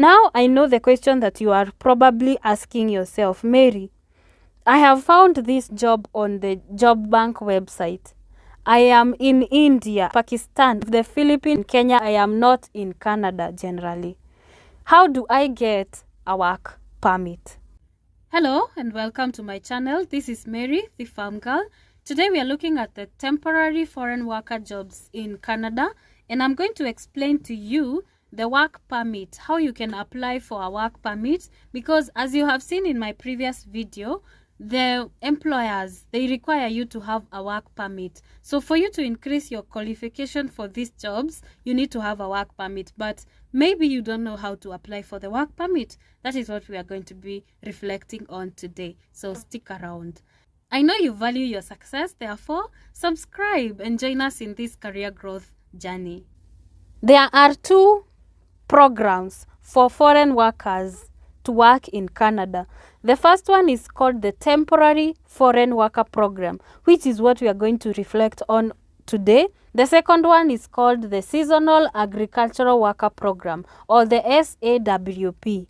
Now I know the question that you are probably asking yourself, Mary, I have found this job on the Job Bank website. I am in India, Pakistan, the Philippines, Kenya. I am not in Canada generally. How do I get a work permit? Hello and welcome to my channel. This is Mary, the farm girl. Today we are looking at the temporary foreign worker jobs in Canada, and I'm going to explain to you the work permit, how you can apply for a work permit, because as you have seen in my previous video, the employers, they require you to have a work permit. So for you to increase your qualification for these jobs, you need to have a work permit. But maybe you don't know how to apply for the work permit. That is what we are going to be reflecting on today. So stick around. I know you value your success, therefore subscribe and join us in this career growth journey. There are two programs for foreign workers to work in Canada. The first one is called the Temporary Foreign Worker Program, which is what we are going to reflect on today. The second one is called the Seasonal Agricultural Worker Program, or the SAWP.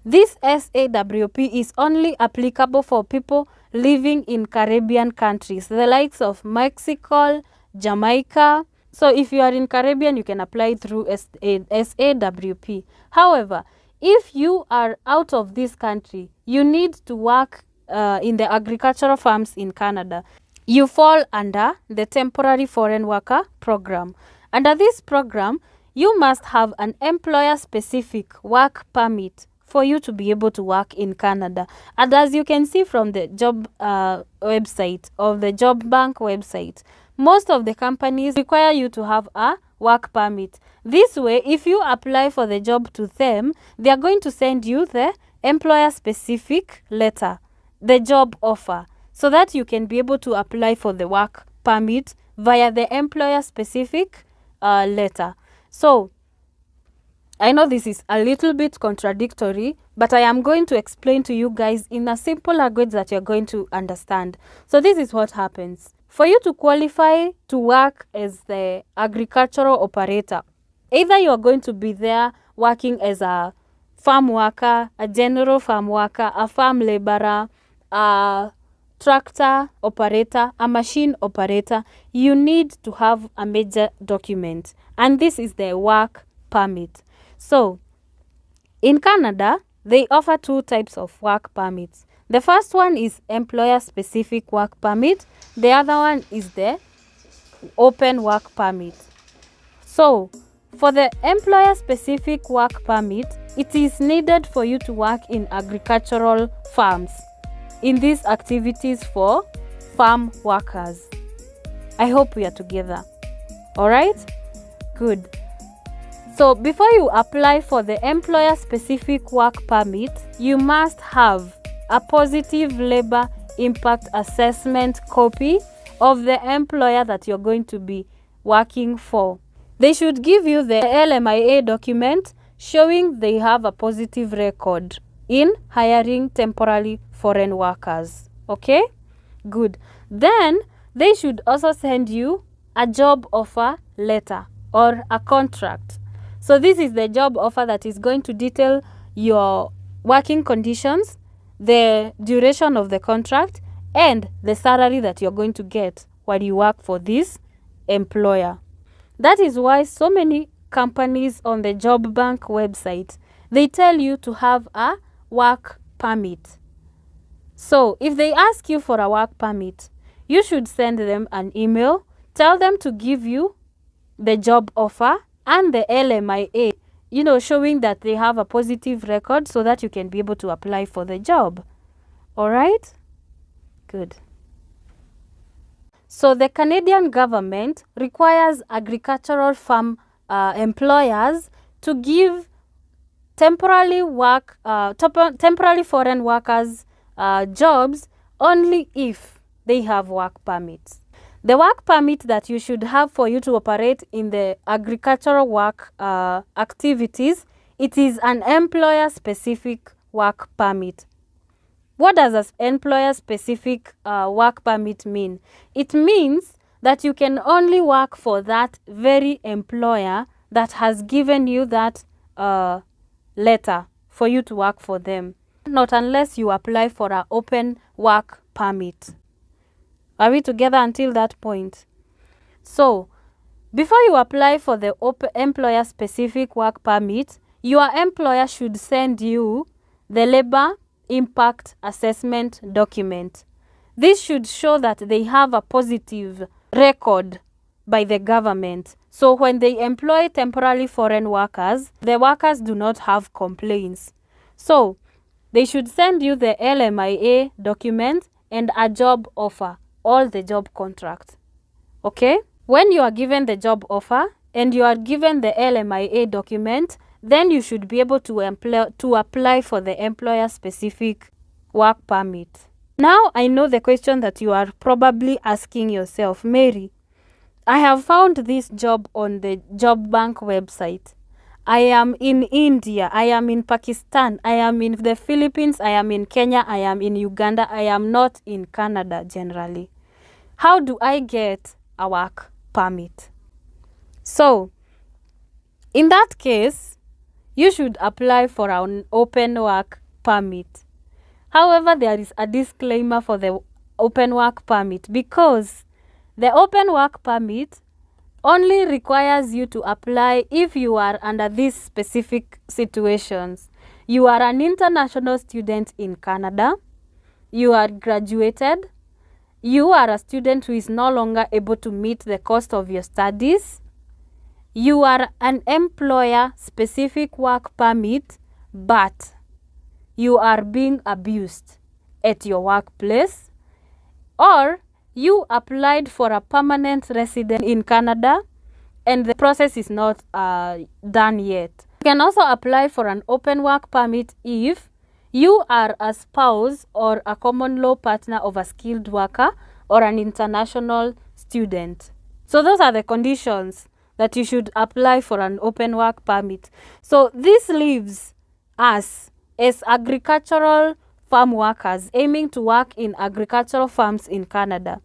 This SAWP is only applicable for people living in Caribbean countries, the likes of Mexico, Jamaica. So if you are in Caribbean, you can apply through SAWP. However, if you are out of this country, you need to work in the agricultural farms in Canada. You fall under the Temporary Foreign Worker Program. Under this program, you must have an employer-specific work permit for you to be able to work in Canada. And as you can see from the job website, or the Job Bank website, most of the companies require you to have a work permit. This way, if you apply for the job to them, they are going to send you the employer-specific letter, the job offer, so that you can be able to apply for the work permit via the employer-specific letter. So, I know this is a little bit contradictory, but I am going to explain to you guys in a simple language that you're going to understand. So this is what happens. For you to qualify to work as the agricultural operator, either you are going to be there working as a farm worker, a general farm worker, a farm laborer, a tractor operator, a machine operator, you need to have a major document, and this is the work permit. So, in Canada, they offer two types of work permits. The first one is employer-specific work permit. The other one is the open work permit. So, for the employer-specific work permit, it is needed for you to work in agricultural farms, in these activities for farm workers. I hope we are together. All right? Good. So before you apply for the employer-specific work permit, you must have a positive labor impact assessment copy of the employer that you're going to be working for. They should give you the LMIA document showing they have a positive record in hiring temporary foreign workers. Okay? Good. Then they should also send you a job offer letter or a contract. So this is the job offer that is going to detail your working conditions, the duration of the contract, and the salary that you're going to get while you work for this employer. That is why so many companies on the Job Bank website, they tell you to have a work permit. So if they ask you for a work permit, you should send them an email, tell them to give you the job offer and the LMIA, showing that they have a positive record so that you can be able to apply for the job. All right? Good. So the Canadian government requires agricultural farm employers to give temporary foreign workers jobs only if they have work permits. The work permit that you should have for you to operate in the agricultural work activities, it is an employer-specific work permit. What does an employer-specific work permit mean? It means that you can only work for that very employer that has given you that letter for you to work for them. Not unless you apply for an open work permit. Are we together until that point? So, before you apply for the employer-specific work permit, your employer should send you the Labor Impact Assessment document. This should show that they have a positive record by the government. So when they employ temporary foreign workers, the workers do not have complaints. So they should send you the LMIA document and a job offer, all the job contracts. Okay? When you are given the job offer and you are given the LMIA document, then you should be able to apply for the employer-specific work permit. Now I know the question that you are probably asking yourself, Mary, I have found this job on the Job Bank website. I am in India, I am in Pakistan, I am in the Philippines, I am in Kenya, I am in Uganda, I am not in Canada generally. How do I get a work permit? So, in that case, you should apply for an open work permit. However, there is a disclaimer for the open work permit because the open work permit only requires you to apply if you are under these specific situations. You are an international student in Canada, you are graduated, you are a student who is no longer able to meet the cost of your studies, you are an employer-specific work permit, but you are being abused at your workplace, or you applied for a permanent resident in Canada and the process is not done yet. You can also apply for an open work permit if you are a spouse or a common law partner of a skilled worker or an international student. So those are the conditions that you should apply for an open work permit. So this leaves us as agricultural farm workers aiming to work in agricultural farms in Canada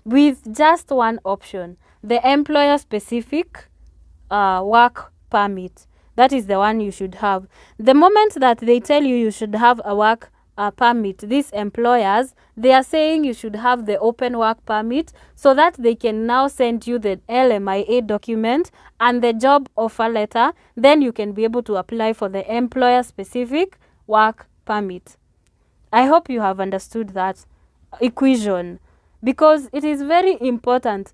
with just one option, the employer-specific work permit. That is the one you should have. The moment that they tell you should have a work permit, these employers, they are saying you should have the open work permit so that they can now send you the LMIA document and the job offer letter. Then you can be able to apply for the employer-specific work permit. I hope you have understood that equation because it is very important.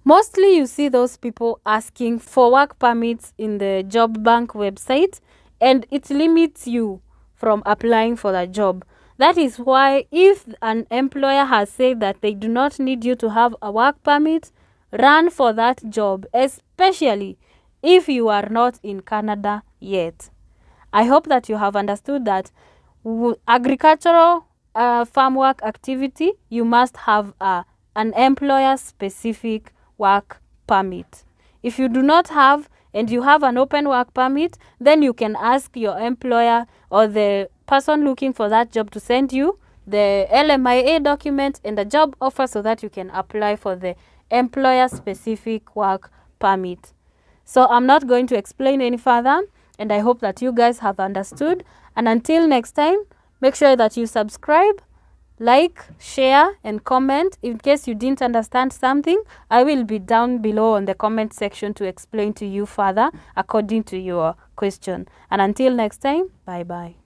Mostly you see those people asking for work permits in the Job Bank website and it limits you from applying for the job. That is why if an employer has said that they do not need you to have a work permit, run for that job, especially if you are not in Canada yet. I hope that you have understood that agricultural farm work activity, you must have an employer-specific work permit. If you do not have and you have an open work permit, then you can ask your employer or the person looking for that job to send you the LMIA document and the job offer so that you can apply for the employer-specific work permit. So I'm not going to explain any further, and I hope that you guys have understood. And until next time, make sure that you subscribe, like, share, and comment. In case you didn't understand something, I will be down below on the comment section to explain to you further according to your question. And until next time, bye-bye.